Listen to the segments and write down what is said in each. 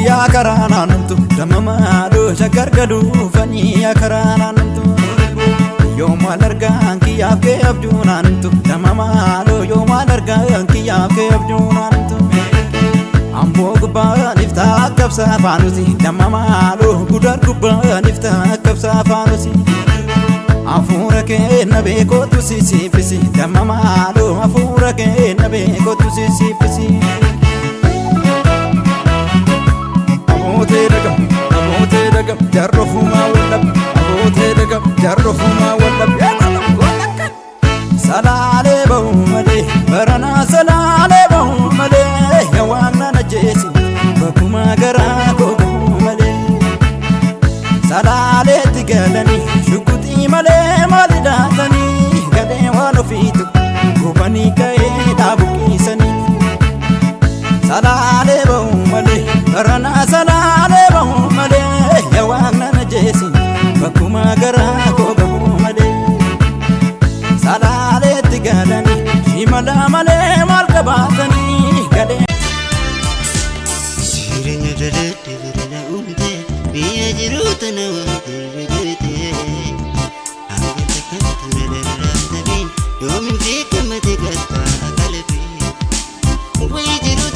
ya karana namtu damamaadho shagargadu fani ya karana namtu yoma largaan kiyaaf kee abjuuna namtu damamaadho yoma largaan kiyaaf kee abjuuna namtu amboo gubbaa niftaa kabsa faanusi damamaadho gudar gubbaa niftaa kabsa faanusi afura ke nabe ko tu sisi pisi damamaadho afura ke nabe ko tu sisi pisi abote daga jarrofuma wallab abote daga jarrofuma wallab ya Allah salale bahu male barana salale bahu male ya wana najesi bakuma gara ko male salale tigalani shukuti male malidatani gade wano fitu gubani kai dabukisani salale bahu male barana salale bahu male ya wana najesi bakuma gara ko male salale tigalani shimala male malkabatani gade sirenya dale deverna unte biya jirutana wantirgete angate kanturara tabin yomin fikamate gatta qalbi ويجرو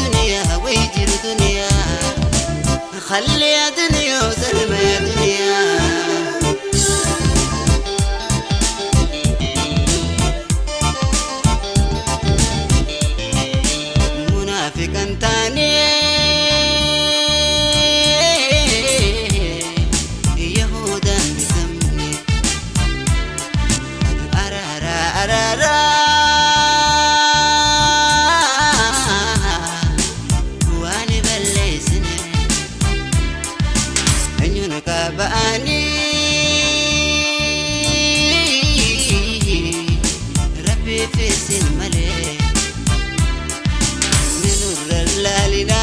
دنيا خلي يا دنيا وسلمى يا دنيا منافقا تاني يهودا بسمي أرارا باني ربي في سن ملك من الرلالنا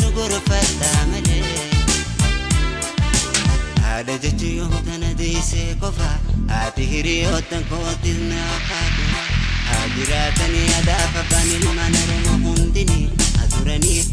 نقر فتا ملك هذا جتي يوم تنديسي كفا هاتهري يوتن كوتنا خاتنا هادراتني أدافع باني المنر مهندني أدرني